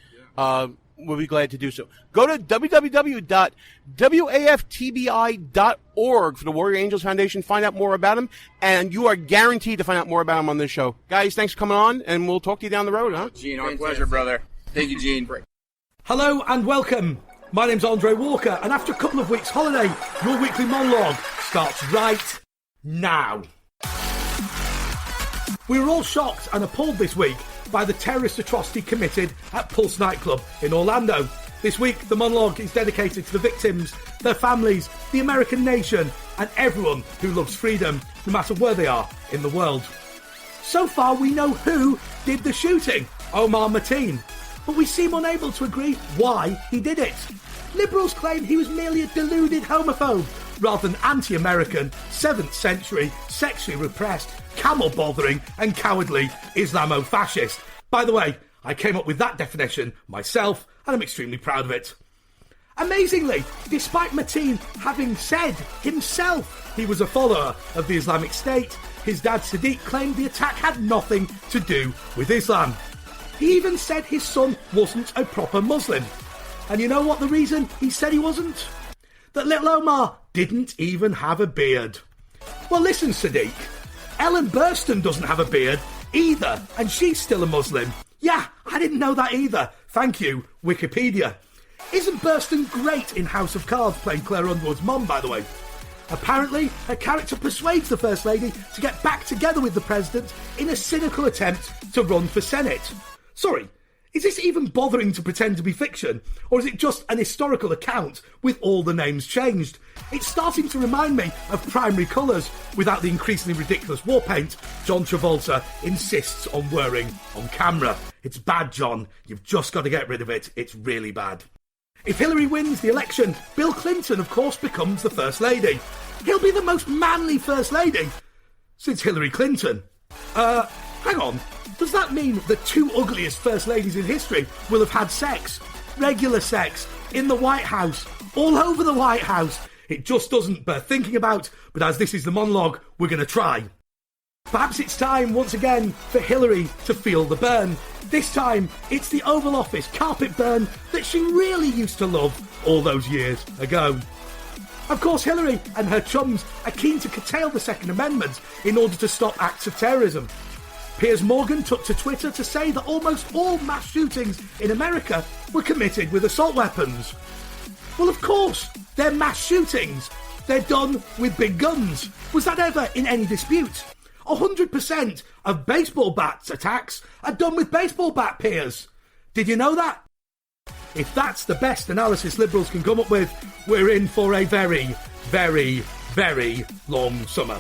S5: we'll be glad to do so. Go to www.waftbi.org for the Warrior Angels Foundation. Find out more about them, and you are guaranteed to find out more about them on this show. Guys, thanks for coming on, and we'll talk to you down the road, huh?
S9: Gene, our pleasure, brother. Thank you, Gene.
S11: Hello and welcome. My name's Andre Walker, and after a couple of weeks' holiday, your weekly monologue starts right now. We were all shocked and appalled this week by the terrorist atrocity committed at Pulse nightclub in Orlando. This week, the monologue is dedicated to the victims, their families, the American nation, and everyone who loves freedom, no matter where they are in the world. So far, we know who did the shooting, Omar Mateen, but we seem unable to agree why he did it. Liberals claim he was merely a deluded homophobe, rather than anti-American, 7th century, sexually repressed, camel-bothering and cowardly Islamo-fascist. By the way, I came up with that definition myself, and I'm extremely proud of it. Amazingly, despite Mateen having said himself he was a follower of the Islamic State, his dad Sadiq claimed the attack had nothing to do with Islam. He even said his son wasn't a proper Muslim. And you know what the reason he said he wasn't? That little Omar didn't even have a beard. Well, listen, Sadiq. Ellen Burstyn doesn't have a beard either, and she's still a Muslim. Yeah, I didn't know that either. Thank you, Wikipedia. Isn't Burstyn great in House of Cards, playing Claire Underwood's mom, by the way? Apparently, her character persuades the First Lady to get back together with the President in a cynical attempt to run for Senate. Sorry, is this even bothering to pretend to be fiction? Or is it just an historical account with all the names changed? It's starting to remind me of Primary Colours without the increasingly ridiculous war paint John Travolta insists on wearing on camera. It's bad, John. You've just got to get rid of it. It's really bad. If Hillary wins the election, Bill Clinton, of course, becomes the First Lady. He'll be the most manly First Lady since Hillary Clinton. Hang on. Does that mean the two ugliest First Ladies in history will have had sex? Regular sex, in the White House, all over the White House. It just doesn't bear thinking about, but as this is the monologue, we're going to try. Perhaps it's time, once again, for Hillary to feel the burn. This time, it's the Oval Office carpet burn that she really used to love all those years ago. Of course, Hillary and her chums are keen to curtail the Second Amendment in order to stop acts of terrorism. Piers Morgan took to Twitter to say that almost all mass shootings in America were committed with assault weapons. Well, of course, they're mass shootings. They're done with big guns. Was that ever in any dispute? 100% of baseball bats attacks are done with baseball bat, Piers. Did you know that? If that's the best analysis Liberals can come up with, we're in for a very, very, very long summer.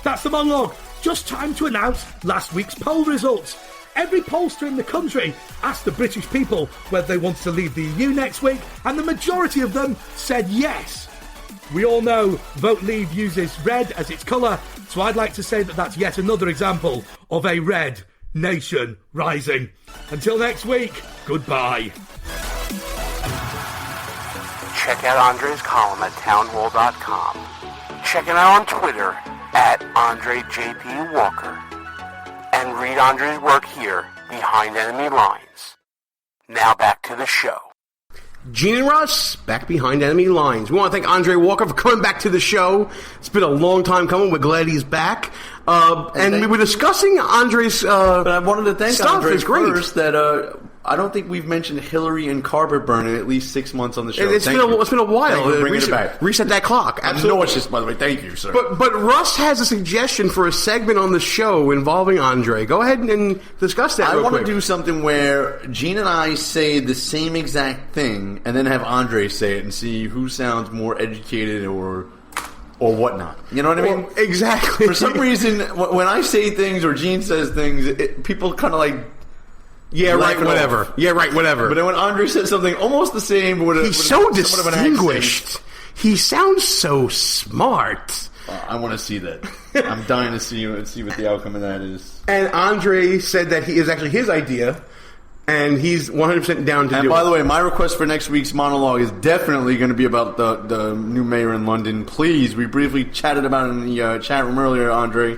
S11: That's the monologue. Just time to announce last week's poll results. Every pollster in the country asked the British people whether they wanted to leave the EU next week, and the majority of them said yes. We all know Vote Leave uses red as its colour, so I'd like to say that that's yet another example of a red nation rising. Until next week, goodbye.
S1: Check out Andre's column at townhall.com. Check him out on Twitter at Andre JP Walker. And read Andre's work here, Behind Enemy Lines. Now back to the show.
S5: Gene and Russ, back behind enemy lines. We want to thank Andre Walker for coming back to the show. It's been a long time coming. We're glad he's back. And we were discussing Andre's
S6: but I wanted to thank
S5: stuff.
S6: Andre
S5: It's great.
S6: first that I don't think we've mentioned Hillary and carpet burn in at least 6 months on the show.
S5: It's been a while.
S6: Thank you for bringing it back.
S5: Reset that clock. Absolutely.
S6: No, it's just, by the way, thank you, sir.
S5: But Russ has a suggestion for a segment on the show involving Andre. Go ahead and discuss that real quick.
S6: I want to do something where Gene and I say the same exact thing and then have Andre say it and see who sounds more educated or whatnot. You know what I mean?
S5: Well, exactly.
S6: For some reason, when I say things or Gene says things, people kind of like
S5: Yeah, right,
S6: laugh it
S5: whatever.
S6: off.
S5: Yeah, right, whatever.
S6: But then when Andre said something almost the same, but with
S5: He's
S6: with
S5: so
S6: somewhat of an accent,
S5: distinguished. He sounds so smart.
S6: I want to see that. I'm dying to see what the outcome of that is.
S5: And Andre said that he is actually his idea, and he's 100% down to do it.
S6: And by the way, my request for next week's monologue is definitely going to be about the new mayor in London. Please, we briefly chatted about it in the chat room earlier, Andre.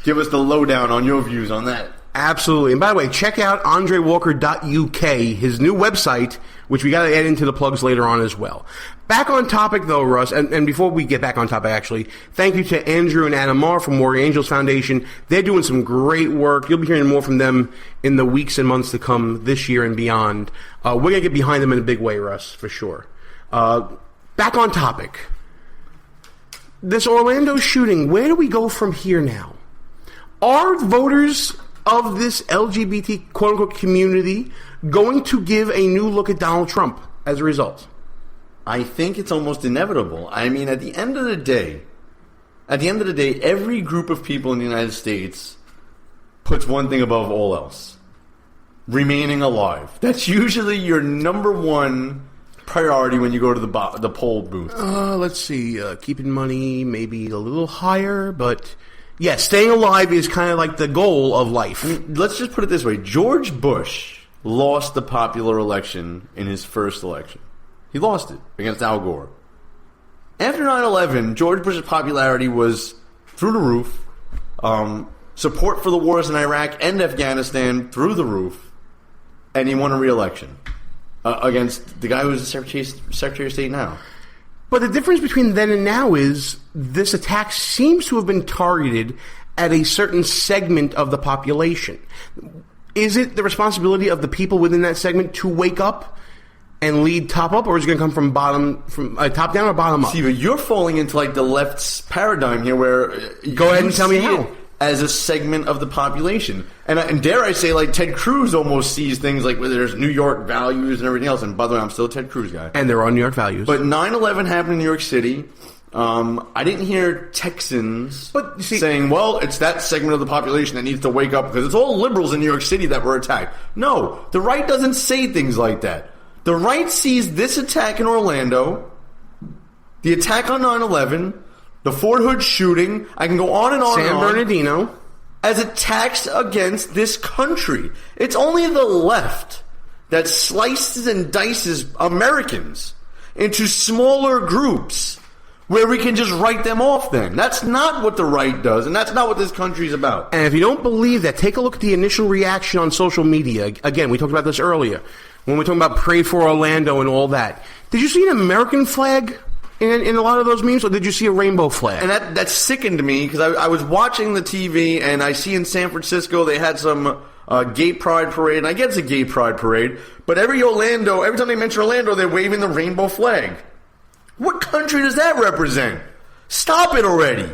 S6: Give us the lowdown on your views on that.
S5: Absolutely. And by the way, check out andrewalker.uk, his new website, which we got to add into the plugs later on as well. Back on topic, though, Russ, and before we get back on topic, actually, thank you to Andrew and Anna Marr from Warrior Angels Foundation. They're doing some great work. You'll be hearing more from them in the weeks and months to come this year and beyond. We're going to get behind them in a big way, Russ, for sure. Back on topic. This Orlando shooting, where do we go from here now? Are voters of this LGBT quote-unquote community going to give a new look at Donald Trump as a result?
S6: I think it's almost inevitable. I mean, at the end of the day, every group of people in the United States puts one thing above all else: remaining alive. That's usually your number one priority when you go to the poll booth.
S5: Let's see. Keeping money maybe a little higher, but yeah, staying alive is kind of like the goal of life.
S6: I mean, let's just put it this way. George Bush lost the popular election in his first election. He lost it against Al Gore. After 9/11, George Bush's popularity was through the roof. Support for the wars in Iraq and Afghanistan through the roof. And he won a re-election against the guy who's the Secretary of State now.
S5: But the difference between then and now is this attack seems to have been targeted at a certain segment of the population. Is it the responsibility of the people within that segment to wake up and lead top up, or is it going to come from top down or bottom up?
S6: See, but you're falling into like the left's paradigm here, where
S5: go ahead and tell me how.
S6: As a segment of the population, and dare I say, like Ted Cruz almost sees things like where there's New York values and everything else. And by the way, I'm still a Ted Cruz guy,
S5: and there are New York values.
S6: But 9/11 happened in New York City. I didn't hear Texans saying, well, it's that segment of the population that needs to wake up because it's all liberals in New York City that were attacked. No, the right doesn't say things like that. The right sees this attack in Orlando, the attack on 9/11, the Fort Hood shooting, I can go on and on
S5: San Bernardino,
S6: as attacks against this country. It's only the left that slices and dices Americans into smaller groups where we can just write them off then. That's not what the right does, and that's not what this country's about.
S5: And if you don't believe that, take a look at the initial reaction on social media. Again, we talked about this earlier, when we're talking about Pray for Orlando and all that. Did you see an American flag in a lot of those memes, or did you see a rainbow flag?
S6: And that sickened me, because I was watching the TV, and I see in San Francisco they had some gay pride parade, and I get it's a gay pride parade, but every time they mention Orlando, they're waving the rainbow flag. What country does that represent? Stop it already.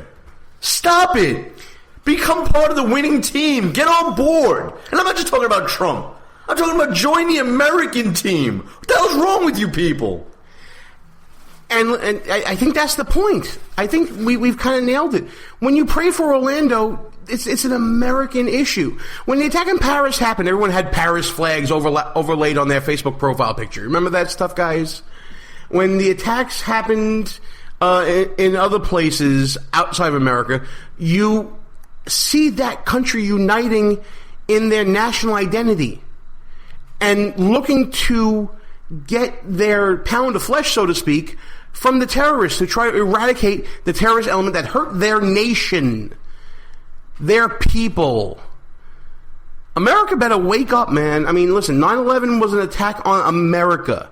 S6: Stop it. Become part of the winning team. Get on board. And I'm not just talking about Trump. I'm talking about join the American team. What the hell's wrong with you people?
S5: And I think that's the point. I think we've kind of nailed it. When you pray for Orlando, it's an American issue. When the attack in Paris happened, everyone had Paris flags overlaid on their Facebook profile picture. Remember that stuff, guys? When the attacks happened in other places outside of America, you see that country uniting in their national identity and looking to get their pound of flesh, so to speak, from the terrorists, to try to eradicate the terrorist element that hurt their nation, their people. America better wake up, man. I mean, listen, 9/11 was an attack on America.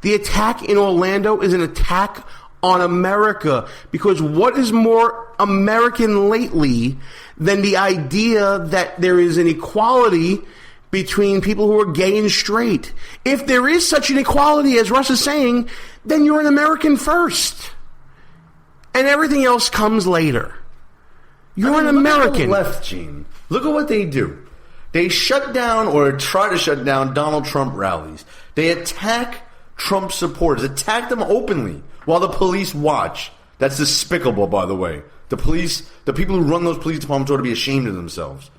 S5: The attack in Orlando is an attack on America, because what is more American lately than the idea that there is an equality between people who are gay and straight? If there is such an equality, as Russ is saying, then you're an American first. And everything else comes later. You're an American.
S6: Look at the left, Gene. Look at what they do. They shut down, or try to shut down, Donald Trump rallies. They attack Trump supporters, attack them openly while the police watch. That's despicable, by the way. The people who run those police departments ought to be ashamed of themselves.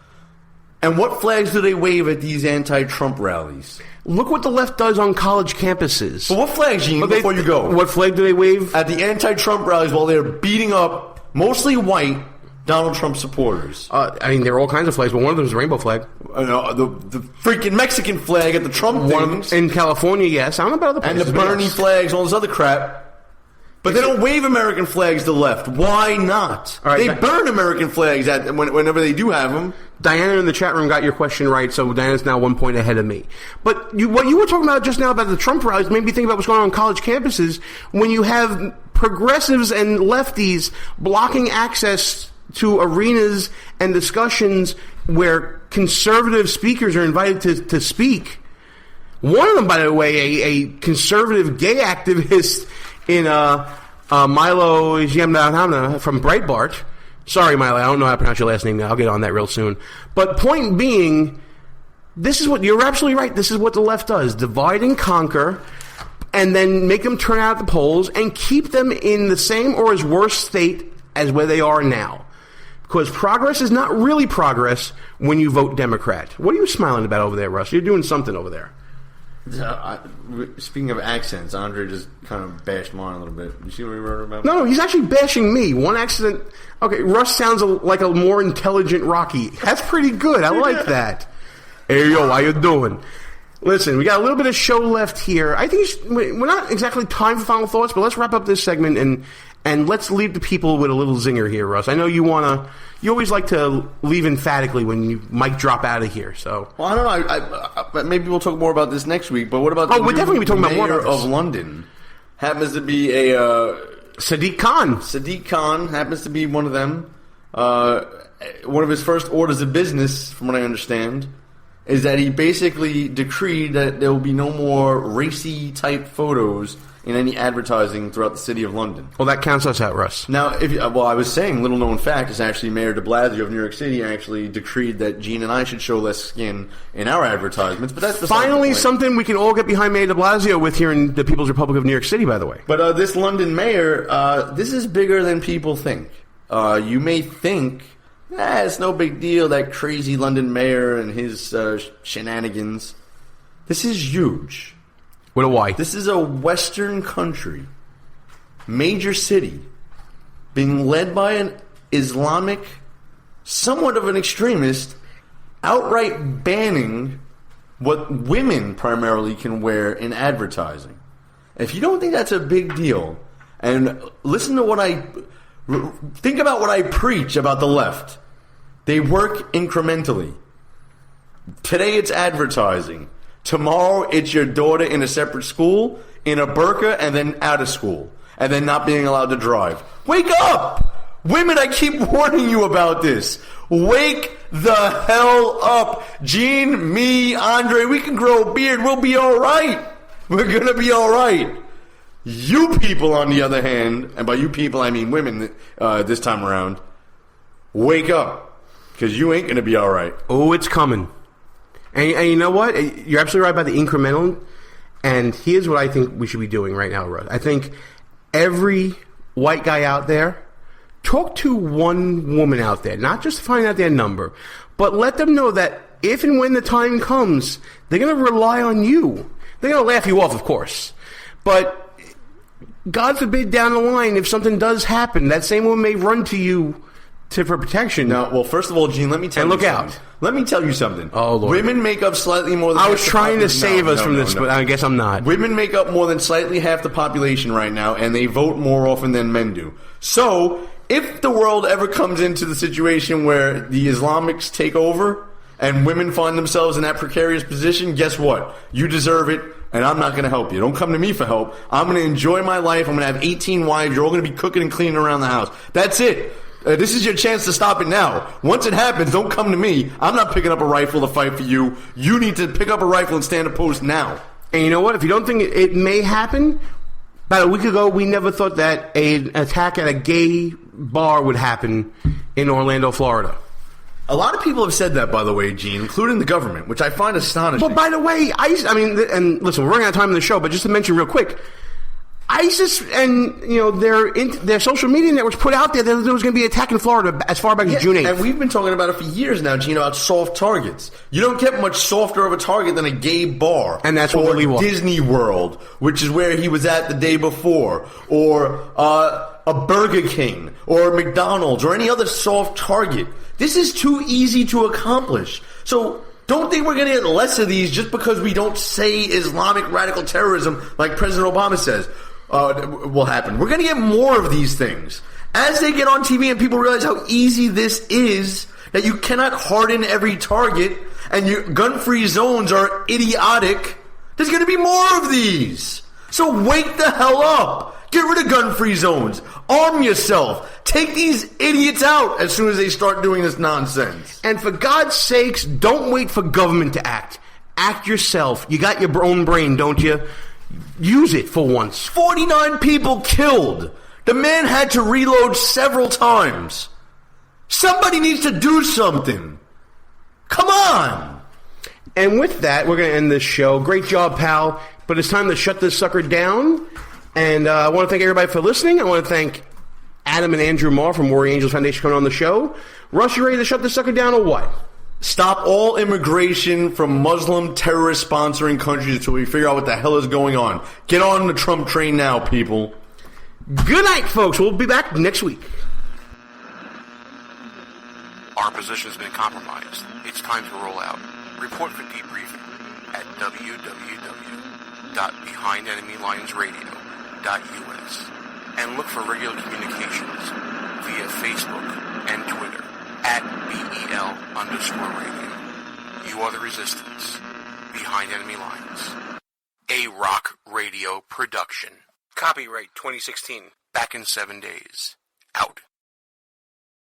S6: And what flags do they wave at these anti-Trump rallies?
S5: Look what the left does on college campuses.
S6: But what flag, Gene, before you go?
S5: What flag do they wave?
S6: At the anti-Trump rallies while they're beating up, mostly white, Donald Trump supporters.
S5: I mean, there are all kinds of flags, but one of them is the rainbow flag.
S6: The freaking Mexican flag at the Trump things.
S5: In California, yes. I don't know about other places.
S6: And the Bernie flags, all this other crap. But they don't wave American flags to the left. Why not? They burn American flags whenever they do have them.
S5: Diana in the chat room got your question right, so Diana's now 1 point ahead of me. But what you were talking about just now about the Trump rallies made me think about what's going on college campuses when you have progressives and lefties blocking access to arenas and discussions where conservative speakers are invited to speak. One of them, by the way, a conservative gay activist in Milo Yiannopoulos from Breitbart. Sorry, Milo, I don't know how to pronounce your last name now. I'll get on that real soon. But point being, this is what, you're absolutely right, this is what the left does. Divide and conquer, and then make them turn out at the polls, and keep them in the same or as worse state as where they are now. Because progress is not really progress when you vote Democrat. What are you smiling about over there, Russ? You're doing something over there.
S6: Speaking of accents, Andre just kind of bashed mine a little bit. You see what we wrote about?
S5: No, he's actually bashing me. One accident. Okay, Russ sounds like a more intelligent Rocky. That's pretty good. I like that. Hey, yo, how you doing? Listen, we got a little bit of show left here. I think we're not exactly time for final thoughts, but let's wrap up this segment and let's leave the people with a little zinger here, Russ. I know you always like to leave emphatically when you might drop out of here. So,
S6: well, I don't know. I maybe we'll talk more about this next week. But what about
S5: we'll definitely be talking about more
S6: mayor of London? Happens to be a
S5: Sadiq Khan.
S6: Sadiq Khan happens to be one of them. One of his first orders of business, from what I understand, is that he basically decreed that there will be no more racy type photos in any advertising throughout the city of London.
S5: Well, that counts us out, Russ.
S6: Now, I was saying, little known fact is actually Mayor de Blasio of New York City actually decreed that Gene and I should show less skin in our advertisements. But that's
S5: finally something we can all get behind Mayor de Blasio with here in the People's Republic of New York City, by the way.
S6: But this London mayor, this is bigger than people think. You may think, it's no big deal, that crazy London mayor and his shenanigans. This is huge.
S5: With a Y.
S6: This is a Western country, major city, being led by an Islamic, somewhat of an extremist, outright banning what women primarily can wear in advertising. If you don't think that's a big deal, and listen to think about what I preach about the left. They work incrementally. Today it's advertising. Tomorrow, it's your daughter in a separate school, in a burqa, and then out of school, and then not being allowed to drive. Wake up! Women, I keep warning you about this. Wake the hell up. Gene, me, Andre, we can grow a beard. We'll be all right. We're going to be all right. You people, on the other hand, and by you people, I mean women this time around, wake up, because you ain't going to be all right.
S5: Oh, it's coming. And you know what? You're absolutely right about the incremental. And here's what I think we should be doing right now, Russ. I think every white guy out there, talk to one woman out there. Not just find out their number, but let them know that if and when the time comes, they're going to rely on you. They're going to laugh you off, of course. But God forbid down the line, if something does happen, that same woman may run to you for protection.
S6: No, well, first of all, Gene, let me tell you something.
S5: And look out.
S6: Let me tell you something.
S5: Oh, Lord.
S6: Women make up slightly more than
S5: I was trying to save us from this, but I guess I'm not.
S6: Women make up more than slightly half the population right now, and they vote more often than men do. So, if the world ever comes into the situation where the Islamics take over and women find themselves in that precarious position, guess what? You deserve it, and I'm not going to help you. Don't come to me for help. I'm going to enjoy my life. I'm going to have 18 wives. You're all going to be cooking and cleaning around the house. That's it. This is your chance to stop it now. Once it happens, don't come to me. I'm not picking up a rifle to fight for you. You need to pick up a rifle and stand a post now.
S5: And you know what? If you don't think it may happen, about a week ago, we never thought that an attack at a gay bar would happen in Orlando, Florida.
S6: A lot of people have said that, by the way, Gene, including the government, which I find astonishing.
S5: But by the way, I mean, and listen, we're running out of time in the show, but just to mention real quick, ISIS and their social media networks put out there that there was going to be an attack in Florida as far back as June 8th.
S6: And we've been talking about it for years now, Gene, about soft targets. You don't get much softer of a target than a gay bar.
S5: And that's what Willie was.
S6: Disney World, which is where he was at the day before, or a Burger King, or McDonald's, or any other soft target. This is too easy to accomplish. So don't think we're going to get less of these just because we don't say Islamic radical terrorism like President Obama says will happen. We're going to get more of these things. As they get on TV and people realize how easy this is, that you cannot harden every target, and your gun-free zones are idiotic, there's going to be more of these. So wake the hell up. Get rid of gun-free zones. Arm yourself. Take these idiots out as soon as they start doing this nonsense.
S5: And for God's sakes, don't wait for government to act. Act yourself. You got your own brain, don't you? Use it for once.
S6: 49 people killed. The man had to reload several times. Somebody needs to do something. Come on.
S5: And with that, we're going to end this show. Great job, pal. But it's time to shut this sucker down. And I want to thank everybody for listening. I want to thank Adam and Andrew Marr from Warrior Angels Foundation coming on the show. Russ, you ready to shut this sucker down or what?
S6: Stop all immigration from Muslim terrorist sponsoring countries until we figure out what the hell is going on. Get on the Trump train now, people.
S5: Good night, folks. We'll be back next week.
S1: Our position has been compromised. It's time to roll out. Report for debriefing at www.BehindEnemyLinesRadio.us and look for regular communications via Facebook and Twitter at BEL_radio. You are the resistance. Behind Enemy Lines. A Rock Radio production. Copyright 2016. Back in 7 days. Out.